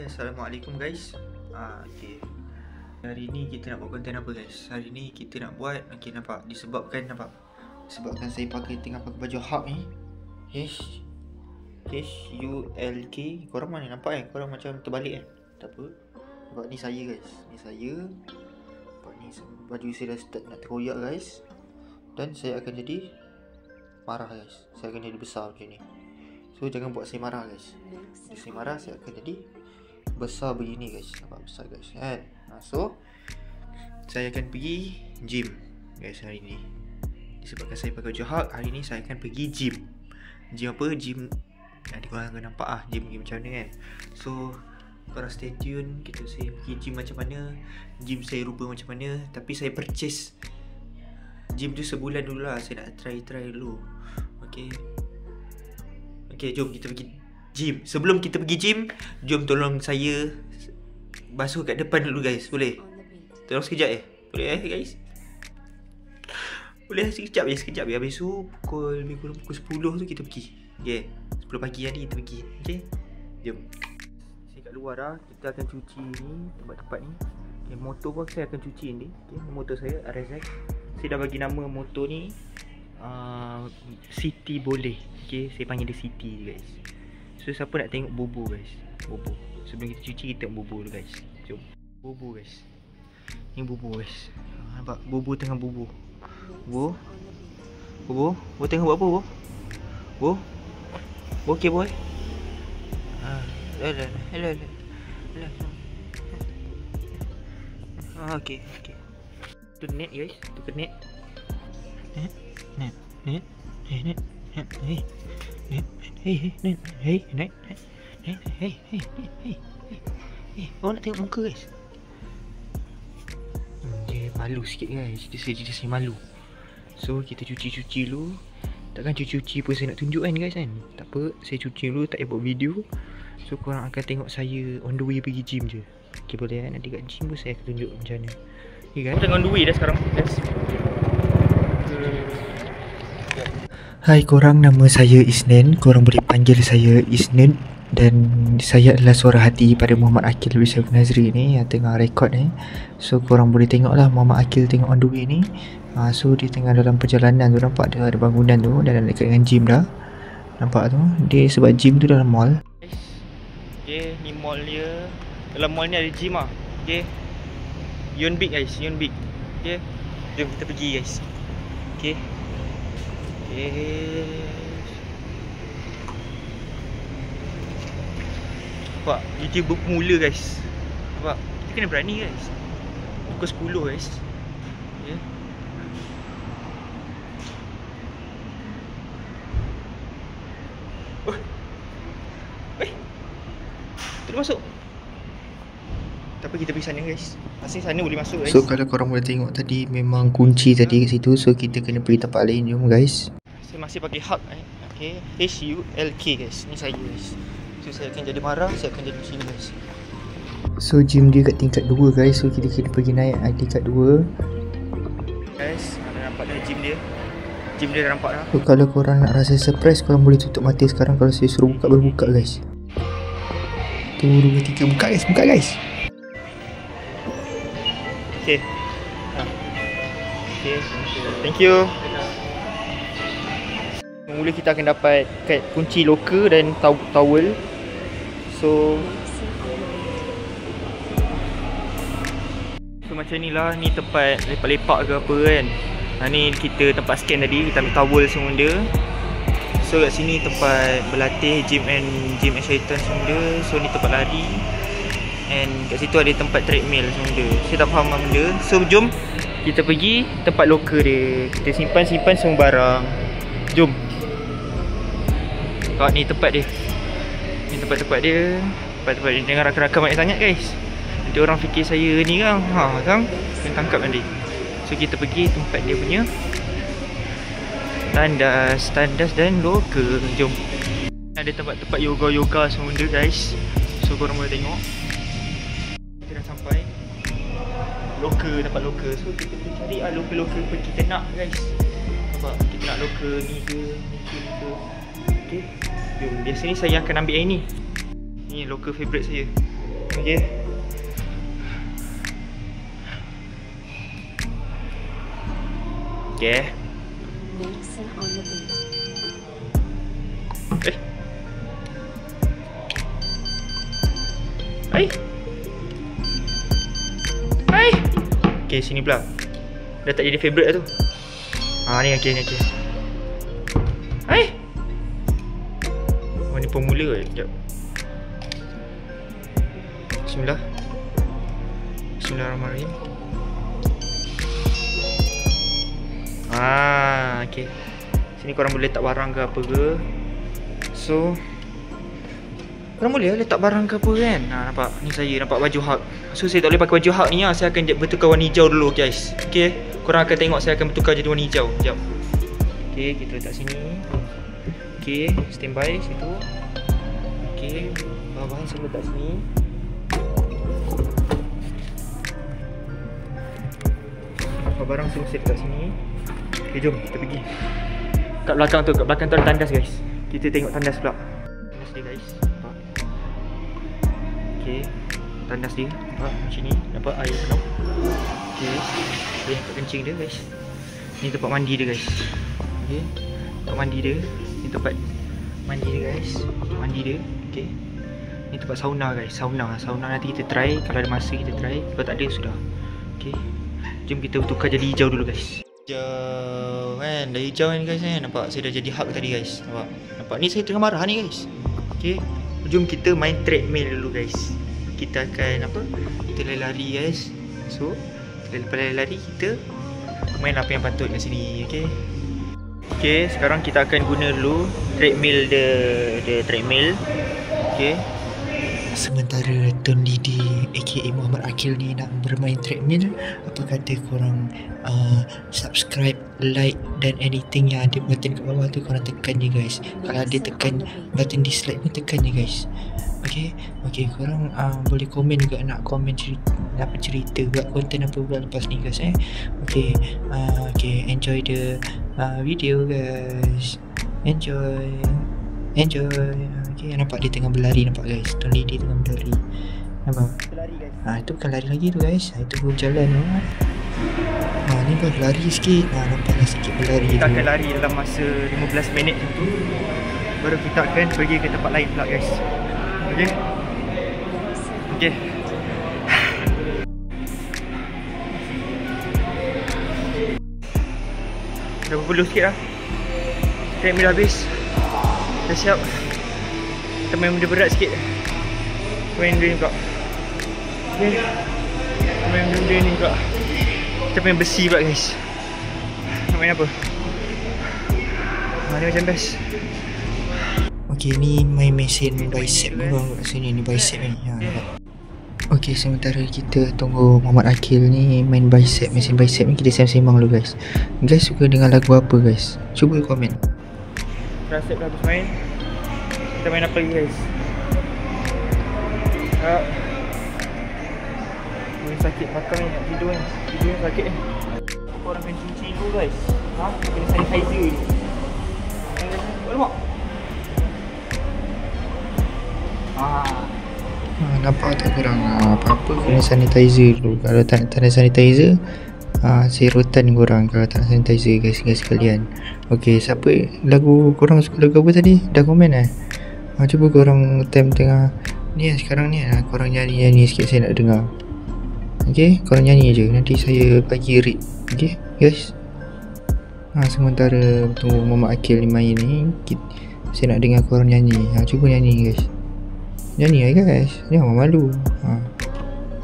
Assalamualaikum guys. Okay. Hari ni kita nak buat konten apa guys? Hari ni kita nak buat, okay, nampak? Disebabkan saya tengah pakai baju Hulk ni. HULK. Korang mana nampak Korang macam terbalik Tak apa. Nampak ni saya guys. Ni saya. Nampak ni baju saya dah start nak terkoyak guys. Dan saya akan jadi marah guys. Saya akan jadi besar macam ni. So jangan buat saya marah guys. Bila saya marah saya akan jadi besar begini guys. Nampak besar guys kan. So saya akan pergi gym guys hari ni. Disebabkan saya pakai baju Hulk, hari ni saya akan pergi gym. Gym apa? Gym nanti korang akan nampak gym macam mana kan. So korang stay tune. Saya pergi gym macam mana, gym saya rupa macam mana. Tapi saya purchase gym tu sebulan dulu lah. Saya nak try dulu. Okay, jom kita pergi gym. Sebelum kita pergi gym, jom tolong saya basuh kat depan dulu guys. Boleh? Tolong sekejap Boleh guys? Boleh sekejap ya. Habis tu pukul 10 tu kita pergi. Okay, 10 pagi hari kita pergi. Okay, jom. Saya kat luar dah. Kita akan cuci ni tempat-tempat ni. Okay, motor pun saya akan cuci ni. Okay, motor saya RSX. Saya dah bagi nama motor ni City boleh. Okay, saya panggil dia City guys. So siapa nak tengok bobo guys? Bobo. Sebelum kita cuci kita tengok bobo dulu guys. Jom. Bobo guys. Ni bobo guys. Nampak bobo tengah bobo. Bobo tengah buat apa bobo? Bobo okey boy. Hello. Okay. Tu net guys. Tu net. Net. Oh, nak tengok muka guys. Dia malu sikit guys. Dia saya malu. So kita cuci dulu. Takkan cuci pun saya nak tunjuk kan guys kan. Tak apa, saya cuci dulu, tak payah buat video. So korang akan tengok saya on the way pergi gym je. Okay, boleh kan? Nanti kat gym pun saya akan tunjuk macam mana. Okay guys, tengah on the way dah sekarang guys. Hai korang, nama saya Isnin. Korang boleh panggil saya Isnin. Dan saya adalah suara hati pada Muhammad Akil Bisa Nazri ni yang tengah rekod ni. So korang boleh tengok lah Muhammad Akil tengok on the way ni. So dia tengah dalam perjalanan tu. Nampak dia ada bangunan tu. Dan dekat dengan gym dah. Nampak tu. Dia sebab gym tu dalam mall. Okay, ni mall dia. Dalam mall ni ada gym lah. Okay, Yonbig guys, Yonbig. Okay, jom kita pergi guys. Okay. Nampak, YouTuber pemula guys. Nampak, kita kena berani guys. Pukul 10 guys. Okay. Tu dia masuk. Tak apa, kita pergi sana guys. Masih sana boleh masuk guys. So kalau korang boleh tengok tadi memang kunci tadi kat situ. So kita kena pergi tempat lain. Jom guys. Saya masih pakai Hulk Okay, HULK guys. Ni saya guys. So saya akan jadi marah. Saya akan jadi sini guys. So gym dia kat tingkat 2 guys. So kita kena pergi naik tingkat 2 guys. Anda nampak dah gym dia. Gym dia dah nampak dah. So kalau korang nak rasa surprise, korang boleh tutup mata sekarang. Kalau saya suruh buka, baru buka guys. 1, 2, 3, buka guys. Okay. Okay, thank you. Mula kita akan dapat kunci loker dan towel. So macam ni lah. Ni tempat lepak-lepak ke apa kan. Ni kita tempat scan tadi. Kita ambil towel semua dia. So kat sini tempat berlatih gym and shaitan semua dia. So ni tempat lari. And kat situ ada tempat treadmill semua dia. Saya tak faham benda. So jom kita pergi tempat loker dia. Kita simpan semua barang. Jom. Ni tempat dia. Ni tempat dia. Tempat dia. Jangan rakam-rakam banyak sangat guys. Nanti orang fikir saya ni kan. Kan? Kena tangkap nanti. So kita pergi tempat dia punya tandas dan loker. Jom. Ada tempat-tempat yoga semua dia guys. So korang boleh tengok. Kita dah sampai loker, tempat loker. So kita pergi cari loker-loker apa kita nak guys. Nampak? Kita nak loker ni ke. Okay. Jom, biasanya saya akan ambil yang ni. Ni loker favourite saya. Okay. Okay. Mason on the beat. Hai. Okay, sini pula. Dah tak jadi favourite dah tu. Ni okay, ni okay. Hai. Oh, ni pemula ke? Sekejap. Bismillah. Bismillahirrahmanirrahim. Okay. Sini korang boleh letak barang ke apa ke. So korang boleh letak barang ke apa kan. Nampak? Ni saya nampak baju Hulk. So saya tak boleh pakai baju Hulk ni lah. Saya akan bertukar warna hijau dulu guys. Okay. Korang akan tengok saya akan bertukar jadi warna hijau. Sekejap. Okay, kita letak sini. Okay, standby situ. Okay, bahan-bahan saya letak sini. Barang semua saya letak sini. Okay, jom kita pergi. Kat belakang tu ada tandas guys. Kita tengok tandas pula. Tandas dia guys. Nampak? Okay, tandas dia. Nampak macam ni. Nampak air penuh. Okay, ni tempat kencing dia guys. Ni tempat mandi dia guys. Okay, tempat mandi dia. Ni tempat mandi dia guys. Mandi dia. Okay, ni tempat sauna guys. Sauna nanti kita try. Kalau ada masa kita try. Kalau tak ada sudah. Okay, jom kita tukar jadi hijau dulu guys. Hijau kan, dah hijau kan guys kan. Nampak saya dah jadi Hulk tadi guys. Nampak ni saya tengah marah ni guys. Okay, jom kita main treadmill dulu guys. Kita akan kita lari guys. So lepas lari kita main apa yang patut kat sini. Okay, sekarang kita akan guna dulu treadmill the treadmill. Okay, sementara Tun Lidi aka Muhammad Akil ni nak bermain treadmill, apa kata korang subscribe, like dan anything yang ada button kat bawah tu korang tekan je guys. Kalau ada tekan button dislike pun tekan je guys. Okay, korang boleh komen juga nak komen cerita buat konten apa buat lepas ni guys Okay, enjoy the video guys. Enjoy. Okay, nampak dia tengah berlari, nampak guys. Tun Lidi tengah berlari. Nampak? Berlari guys. Itu bukan lari lagi tu guys. Itu berjalan tu. Ni baru lari sikit. Nampaklah sikit berlari. Kita akan lari dalam masa 15 minit macam tu. Baru kita akan pergi ke tempat lain pula guys. Okay. Dah berbelu sikit dah. Treadmill dah habis. Dah siap. Kita main benda berat sikit. Main benda ni pula. Okay. Main benda ni pula. Kita main besi pula guys. Nak main apa? Ni macam best. Okay, ni main mesin bicep ni bang kat sini ni, bicep ni. Okay, sementara kita tunggu Muhammad Akil ni main bicep, mesin bicep ni, kita sembang dulu guys. Guys suka dengan lagu apa guys? Cuba komen. Tricep dah habis main. Kita main apa lagi guys? Sakit belakang ni, nak tidur ni. Tidur ni sakit ni. Korang kena cuci dulu guys. Kena sanitizer ni. Alamak. Nampak tak korang? Apa-apa kena sanitizer dulu. Kalau tak ada sanitizer, serotan korang kalau tak nak sanitizer guys sekalian. Okay, siapa lagu korang suka lagu apa tadi? Dah komen cuba korang tengah ni sekarang ni korang nyanyi sikit, saya nak dengar. Okay, korang nyanyi je, nanti saya bagi read. Okay guys. Sementara tunggu Muhammad Akil ni main ni, saya nak dengar korang nyanyi. Cuba nyanyi guys. Nyanyi guys, jangan malu.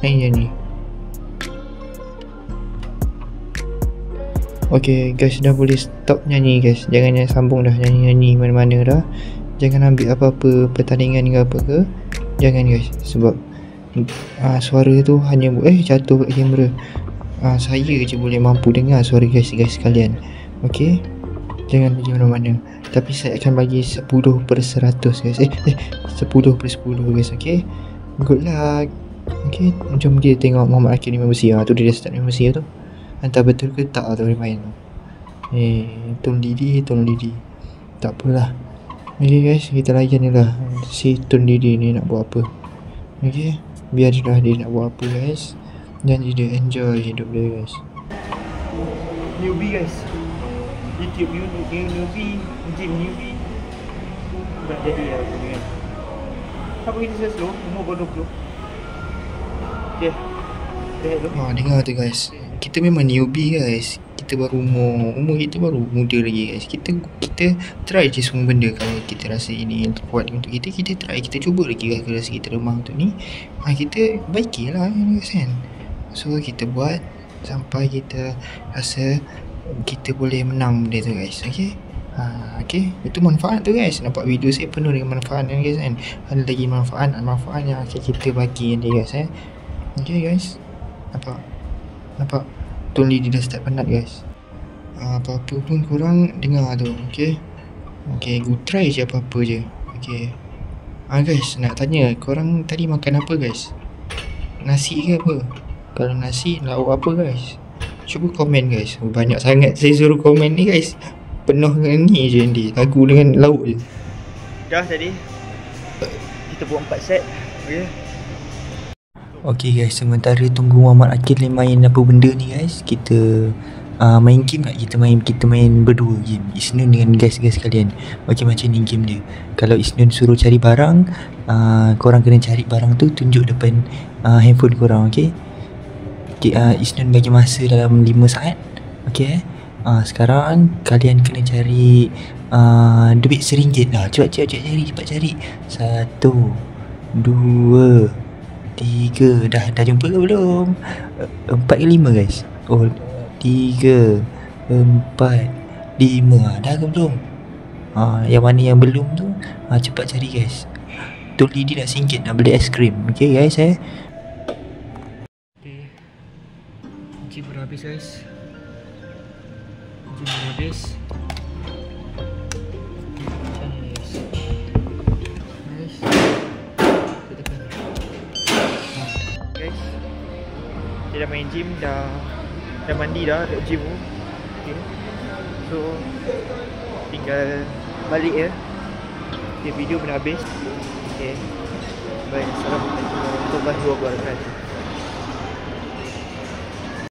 Nyanyi. Okay guys, dah boleh stop nyanyi guys. Jangan sambung dah nyanyi mana-mana dah. Jangan ambil apa-apa pertandingan ke apa ke. Jangan guys, sebab suara tu hanya jatuh kat kamera. Saya je boleh mampu dengar suara guys sekalian. Okay, jangan pergi mana-mana. Tapi saya akan bagi 10/100 guys. 10/10 guys. Okay, good luck. Okay, jom kita tengok Muhammad Akil ni main besi. Tu dia start main besi tu. Entah betul ke tak atau dia main tu. Tun Lidi. Tak apalah. Okay guys, kita layan je lah. Si Tun Lidi ni nak buat apa. Okay, biar dia nak buat apa guys, dan dia enjoy hidup dia guys. Newbie guys, YouTube newbie, gym newbie dah jadi lah aku ni kan. Apa kita saya slow, umur baru 20. Okay, dengar tu guys, kita memang newbie guys. Kita baru umur kita baru muda lagi guys. Kita try je semua benda. Kalau kita rasa ini yang terkuat untuk kita try, kita cuba lagi guys. Kalau rasa kita lemah untuk ni, kita baikilah guys kan. So kita buat sampai kita rasa kita boleh menang benda tu guys. Okay, okay, itu manfaat tu guys. Nampak video saya penuh dengan manfaat kan guys kan. Ada lagi manfaat yang akan kita bagi nanti guys Okay guys, nampak Tun Lee dia dah start penat guys. Apa-apa pun korang dengar tu. Okay, go try je apa-apa je. Okay, guys, nak tanya korang tadi makan apa guys? Nasi ke apa? Kalau nasi lauk apa guys? Cuba komen guys. Banyak sangat saya suruh komen ni guys. Penuh dengan ni je nanti, lagu dengan lauk je. Dah tadi kita buat 4 set. Okay guys, sementara tunggu Muhammad Akil main apa benda ni guys, kita main game tak? Kita main berdua game Isnun dengan guys-guys sekalian. Macam-macam ni game dia. Kalau Isnun suruh cari barang, korang kena cari barang tu, tunjuk depan handphone korang. Okay, Isnun bagi masa dalam 5 saat. Okay, sekarang kalian kena cari duit RM1 lah. Cepat cari. 1, 2, 3. Dah jumpa ke belum? 4 ke 5 guys? 3, 4, 5. Dah ke belum? Yang mana yang belum tu cepat cari guys. Tuli dia nak RM1 nak beli aiskrim. Okay guys Gym dah habis guys. Dia dah main gym, dah mandi dah dekat gym tu. Okay. So tinggal balik ya. Okay, video pun dah habis. Okay, baik, assalamualaikum warahmatullahi wabarakatuh.